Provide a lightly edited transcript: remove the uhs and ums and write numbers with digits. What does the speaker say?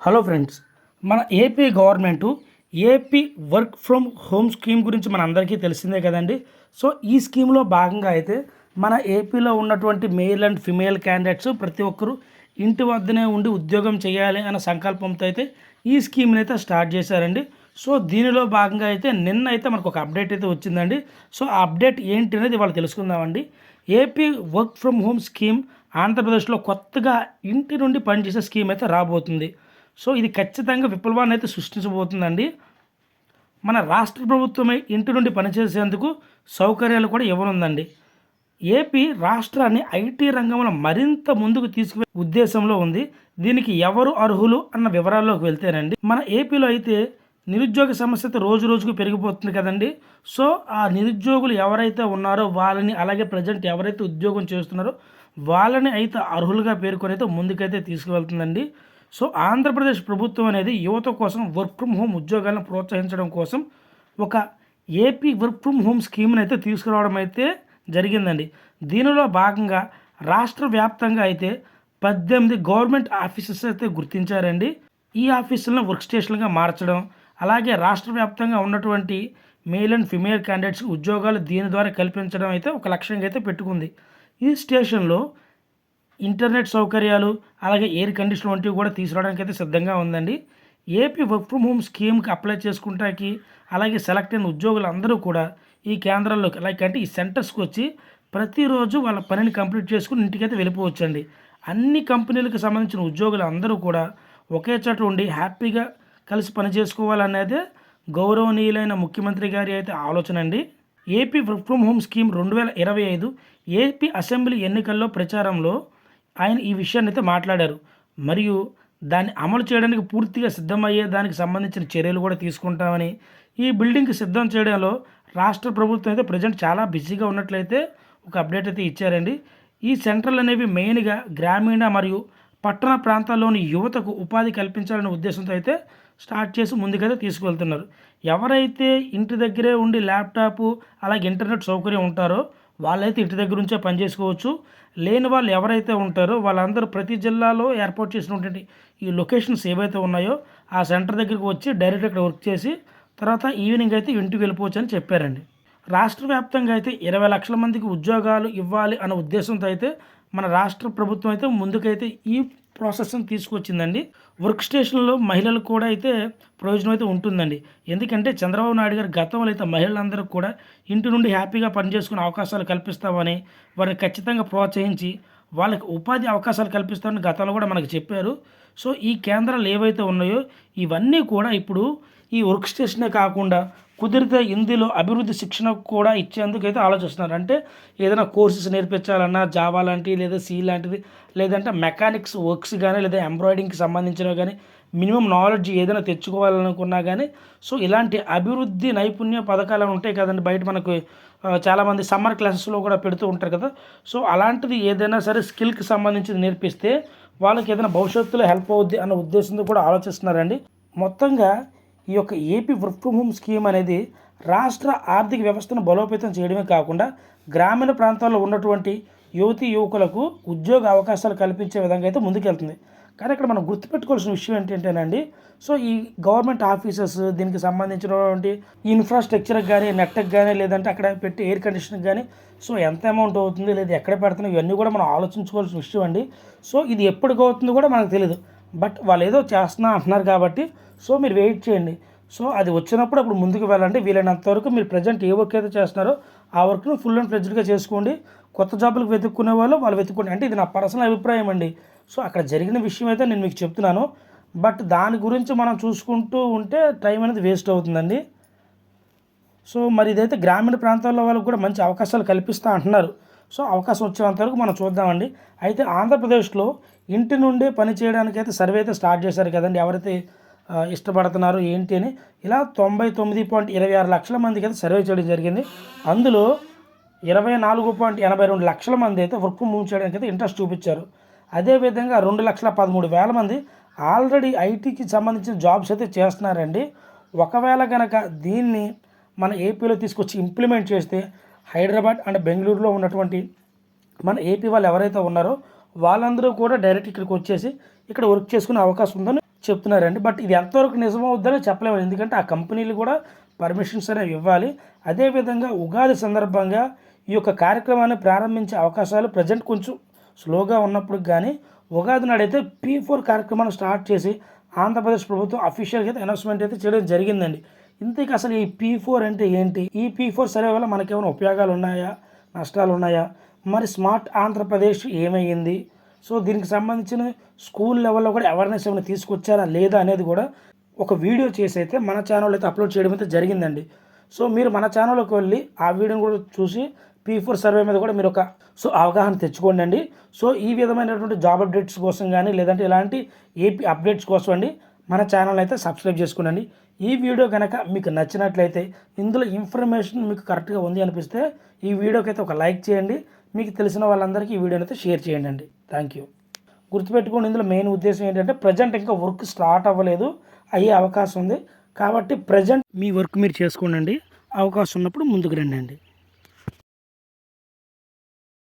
Hello friends, మన AP government AP work from home scheme గురించి మన అందరికీ తెలిసిందే కదండి. సో ఈ స్కీమ్లో భాగంగా అయితే మన ఏపీలో ఉన్నటువంటి మేల్ అండ్ ఫిమేల్ క్యాండిడేట్స్ ప్రతి ఒక్కరూ ఇంటి వద్దనే ఉండి ఉద్యోగం చేయాలి అన్న సంకల్పంతో అయితే ఈ స్కీమ్ని అయితే స్టార్ట్ చేశారండి. సో దీనిలో భాగంగా అయితే నిన్న అయితే మనకు ఒక అప్డేట్ అయితే వచ్చిందండి. సో ఆ అప్డేట్ ఏంటి అనేది వాళ్ళు తెలుసుకుందామండి. AP work from home scheme ఆంధ్రప్రదేశ్లో కొత్తగా ఇంటి నుండి పనిచేసే స్కీమ్ అయితే రాబోతుంది. సో ఇది ఖచ్చితంగా విప్లవాన్ని అయితే సృష్టించబోతుందండి. మన రాష్ట్ర ప్రభుత్వమే ఇంటి నుండి పనిచేసేందుకు సౌకర్యాలు కూడా ఇవ్వనుందండి. ఏపీ రాష్ట్రాన్ని ఐటీ రంగంలో మరింత ముందుకు తీసుకువెళ్ళే ఉద్దేశంలో ఉంది. దీనికి ఎవరు అర్హులు అన్న వివరాల్లోకి వెళ్తేనండి, మన ఏపీలో అయితే నిరుద్యోగ సమస్య రోజు రోజుకు పెరిగిపోతుంది కదండి. సో ఆ నిరుద్యోగులు ఎవరైతే ఉన్నారో వాళ్ళని, అలాగే ప్రజెంట్ ఎవరైతే ఉద్యోగం చేస్తున్నారో వాళ్ళని అయితే అర్హులుగా పేర్కొని అయితే ముందుకైతే తీసుకువెళ్తుందండి. సో ఆంధ్రప్రదేశ్ ప్రభుత్వం అనేది యువత కోసం వర్క్ ఫ్రమ్ హోమ్ ఉద్యోగాలను ప్రోత్సహించడం కోసం ఒక ఏపీ వర్క్ ఫ్రమ్ హోమ్ స్కీమ్ని అయితే తీసుకురావడం అయితే జరిగిందండి. దీనిలో భాగంగా రాష్ట్ర వ్యాప్తంగా అయితే 18 గవర్నమెంట్ ఆఫీసెస్ అయితే గుర్తించారండి. ఈ ఆఫీసులను వర్క్ స్టేషన్లుగా మార్చడం, అలాగే రాష్ట్ర వ్యాప్తంగా ఉన్నటువంటి మేల్ అండ్ ఫిమేల్ క్యాండిడేట్స్ ఉద్యోగాలు దీని ద్వారా కల్పించడం అయితే ఒక లక్ష్యంగా అయితే పెట్టుకుంది. ఈ స్టేషన్లో ఇంటర్నెట్ సౌకర్యాలు, అలాగే ఎయిర్ కండిషన్ వంటివి కూడా తీసుకురావడానికి అయితే సిద్ధంగా ఉందండి. ఏపీ వర్క్ ఫ్రమ్ హోమ్ స్కీమ్కి అప్లై చేసుకుంటానికి, అలాగే సెలెక్ట్ అయిన ఉద్యోగులందరూ కూడా ఈ కేంద్రాల్లోకి, అంటే ఈ సెంటర్స్కి వచ్చి ప్రతిరోజు వాళ్ళ పనిని కంప్లీట్ చేసుకుని ఇంటికైతే వెళ్ళిపోవచ్చండి. అన్ని కంపెనీలకు సంబంధించిన ఉద్యోగులు అందరూ కూడా ఒకే చోట ఉండి హ్యాపీగా కలిసి పని చేసుకోవాలనేదే గౌరవనీయులైన ముఖ్యమంత్రి గారి అయితే ఆలోచన అండి. AP work from home scheme 2025 AP assembly ఎన్నికల్లో ప్రచారంలో ఆయన ఈ విషయాన్ని అయితే మాట్లాడారు. మరియు దాన్ని అమలు చేయడానికి పూర్తిగా సిద్ధమయ్యే దానికి సంబంధించిన చర్యలు కూడా తీసుకుంటామని, ఈ బిల్డింగ్కి సిద్ధం చేయడంలో రాష్ట్ర ప్రభుత్వం అయితే ప్రజెంట్ చాలా బిజీగా ఉన్నట్లయితే ఒక అప్డేట్ అయితే ఇచ్చారండి. ఈ సెంటర్లు అనేవి మెయిన్గా గ్రామీణ మరియు పట్టణ ప్రాంతాల్లోని యువతకు ఉపాధి కల్పించాలనే ఉద్దేశంతో అయితే స్టార్ట్ చేసి ముందుకైతే తీసుకువెళ్తున్నారు. ఎవరైతే ఇంటి దగ్గరే ఉండి ల్యాప్టాపు, అలాగే ఇంటర్నెట్ సౌకర్యం ఉంటారో వాళ్ళైతే ఇంటి దగ్గర నుంచే పనిచేసుకోవచ్చు. లేని వాళ్ళు ఎవరైతే ఉంటారో వాళ్ళందరూ ప్రతి జిల్లాలో ఏర్పాటు చేసినటువంటి ఈ లొకేషన్స్ ఏవైతే ఉన్నాయో ఆ సెంటర్ దగ్గరికి వచ్చి డైరెక్ట్ ఇక్కడ వర్క్ చేసి తర్వాత ఈవినింగ్ అయితే ఇంటికి వెళ్ళిపోవచ్చు అని చెప్పారండి. రాష్ట్ర వ్యాప్తంగా అయితే 20 లక్షల మందికి ఉద్యోగాలు ఇవ్వాలి అన్న ఉద్దేశంతో అయితే మన రాష్ట్ర ప్రభుత్వం అయితే ముందుకైతే ఈ ప్రాసెస్ని తీసుకొచ్చిందండి. వర్క్ స్టేషన్లో మహిళలకు కూడా అయితే ప్రయోజనం అయితే ఉంటుందండి. ఎందుకంటే చంద్రబాబు నాయుడు గారు గతంలో అయితే మహిళలందరికీ కూడా ఇంటి నుండి హ్యాపీగా పనిచేసుకునే అవకాశాలు కల్పిస్తామని, వారిని ఖచ్చితంగా ప్రోత్సహించి వాళ్ళకి ఉపాధి అవకాశాలు కల్పిస్తామని గతంలో కూడా మనకు చెప్పారు. సో ఈ కేంద్రాలు ఏవైతే ఉన్నాయో ఇవన్నీ కూడా ఇప్పుడు ఈ వర్క్ స్టేషనే కాకుండా కుదిరితే ఇందులో అభివృద్ధి శిక్షణ కూడా ఇచ్చేందుకు అయితే ఆలోచిస్తున్నారు. అంటే ఏదైనా కోర్సెస్ నేర్పించాలన్నా జావా లాంటివి, లేదా సి లాంటిది, లేదంటే మెకానిక్స్ వర్క్స్ కానీ, లేదా ఎంబ్రాయిడింగ్కి సంబంధించినవి కానీ, మినిమం నాలెడ్జ్ ఏదైనా తెచ్చుకోవాలనుకున్నా కానీ, సో ఇలాంటి అభివృద్ధి నైపుణ్య పథకాలు ఉంటాయి కదండి. బయట మనకు చాలామంది సమ్మర్ క్లాసెస్లో కూడా పెడుతూ ఉంటారు కదా. సో అలాంటిది ఏదైనా సరే స్కిల్కి సంబంధించి నేర్పిస్తే వాళ్ళకి ఏదైనా భవిష్యత్తులో హెల్ప్ అవుద్ది అన్న ఉద్దేశంతో కూడా ఆలోచిస్తున్నారండి. మొత్తంగా ఈ యొక్క AP work from home scheme అనేది రాష్ట్ర ఆర్థిక వ్యవస్థను బలోపేతం చేయడమే కాకుండా గ్రామీణ ప్రాంతాల్లో ఉన్నటువంటి యువతీ యువకులకు ఉద్యోగ అవకాశాలు కల్పించే విధంగా అయితే ముందుకెళ్తుంది. కానీ ఇక్కడ మనం గుర్తుపెట్టుకోవాల్సిన విషయం ఏంటంటేనండి, సో ఈ గవర్నమెంట్ ఆఫీసెస్ దీనికి సంబంధించినటువంటి ఇన్ఫ్రాస్ట్రక్చర్కి కానీ, నెట్కి కానీ, లేదంటే అక్కడ పెట్టి ఎయిర్ కండిషన్కి కానీ సో ఎంత అమౌంట్ అవుతుంది, లేదా ఎక్కడ పెడుతున్నాయి, ఇవన్నీ కూడా మనం ఆలోచించుకోవాల్సిన విషయం అండి. సో ఇది ఎప్పటికి అవుతుందో కూడా మనకు తెలియదు. బట్ వాళ్ళు ఏదో చేస్తున్నా అంటున్నారు కాబట్టి సో మీరు వెయిట్ చేయండి. సో అది వచ్చినప్పుడు అప్పుడు ముందుకు వెళ్ళండి. వీలైనంత వరకు మీరు ప్రజెంట్ ఏ వర్క్ అయితే చేస్తున్నారో ఆ వర్క్ను ఫుల్ అండ్ ఫ్లెడ్జ్డ్గా చేసుకోండి. కొత్త జాబులకు వెతుక్కునే వాళ్ళు వెతుక్కోండి. అంటే ఇది నా పర్సనల్ అభిప్రాయం అండి. సో అక్కడ జరిగిన విషయం అయితే నేను మీకు చెప్తున్నాను. బట్ దాని గురించి మనం చూసుకుంటూ ఉంటే టైం అనేది వేస్ట్ అవుతుందండి. సో మరి ఇదైతే గ్రామీణ ప్రాంతాల్లో వాళ్ళకు కూడా మంచి అవకాశాలు కల్పిస్తూ అంటున్నారు. సో అవకాశం వచ్చేంత వరకు మనం చూద్దామండి. అయితే ఆంధ్రప్రదేశ్లో ఇంటి నుండే పని చేయడానికైతే సర్వే అయితే స్టార్ట్ చేశారు కదండి. ఎవరైతే ఇష్టపడుతున్నారు ఏంటి అని ఇలా 99.26 లక్షల మందికి అయితే సర్వే చేయడం జరిగింది. అందులో 24.82 లక్షల మంది అయితే వర్క్ ఫ్రమ్ హోమ్ చేయడానికి అయితే ఇంట్రెస్ట్ చూపించారు. అదేవిధంగా 2,13,000 మంది ఆల్రెడీ ఐటీకి సంబంధించిన జాబ్స్ అయితే చేస్తున్నారండి. ఒకవేళ కనుక దీన్ని మన ఏపీలో తీసుకొచ్చి ఇంప్లిమెంట్ చేస్తే హైదరాబాద్ అండ్ బెంగళూరులో ఉన్నటువంటి మన ఏపీ వాళ్ళు ఎవరైతే ఉన్నారో వాళ్ళందరూ కూడా డైరెక్ట్ ఇక్కడికి వచ్చేసి ఇక్కడ వర్క్ చేసుకునే అవకాశం ఉందని చెప్తున్నారండి. బట్ ఇది ఎంతవరకు నిజమవుద్దని చెప్పలేము. ఎందుకంటే ఆ కంపెనీలు కూడా పర్మిషన్స్ అనేవి ఇవ్వాలి. అదేవిధంగా ఉగాది సందర్భంగా ఈ యొక్క కార్యక్రమాన్ని ప్రారంభించే అవకాశాలు ప్రజెంట్ కొంచెం స్లోగా ఉన్నప్పుడు కానీ ఉగాది నాడైతే P4 కార్యక్రమాన్ని స్టార్ట్ చేసి ఆంధ్రప్రదేశ్ ప్రభుత్వం అఫీషియల్గా అయితే అనౌన్స్మెంట్ అయితే చేయడం జరిగిందండి. ఇంతకీ అసలు ఈ P4 అంటే ఏంటి? ఈ P4 సర్వే వల్ల మనకేమైనా ఉపయోగాలు ఉన్నాయా, నష్టాలు ఉన్నాయా, మరి స్మార్ట్ ఆంధ్రప్రదేశ్ ఏమయ్యింది, సో దీనికి సంబంధించిన స్కూల్ లెవెల్లో కూడా అవేర్నెస్ ఏమైనా తీసుకొచ్చారా లేదా అనేది కూడా ఒక వీడియో చేసి అయితే మన ఛానల్ అయితే అప్లోడ్ చేయడం అయితే జరిగిందండి. సో మీరు మన ఛానల్లోకి వెళ్ళి ఆ వీడియోని కూడా చూసి P4 సర్వే మీద కూడా మీరు ఒక అవగాహన తెచ్చుకోండి అండి. సో ఈ విధమైనటువంటి జాబ్ అప్డేట్స్ కోసం కానీ లేదంటే ఇలాంటి ఏపీ అప్డేట్స్ కోసం అండి మన ఛానల్ అయితే సబ్స్క్రైబ్ చేసుకోండి. ఈ వీడియో కనుక మీకు నచ్చినట్లయితే, ఇందులో ఇన్ఫర్మేషన్ మీకు కరెక్ట్గా ఉంది అనిపిస్తే ఈ వీడియోకి అయితే ఒక లైక్ చేయండి. మీకు తెలిసిన వాళ్ళందరికీ ఈ వీడియోని అయితే షేర్ చేయండి అండి. Thank you. గుర్తుపెట్టుకోండి, ఇందులో మెయిన్ ఉద్దేశం ఏంటంటే ప్రజెంట్ ఇంకా వర్క్ స్టార్ట్ అవ్వలేదు, అయ్యే అవకాశం ఉంది. కాబట్టి ప్రజెంట్ మీ వర్క్ మీరు చేసుకోండి. అవకాశం ఉన్నప్పుడు ముందుకు రండి అండి.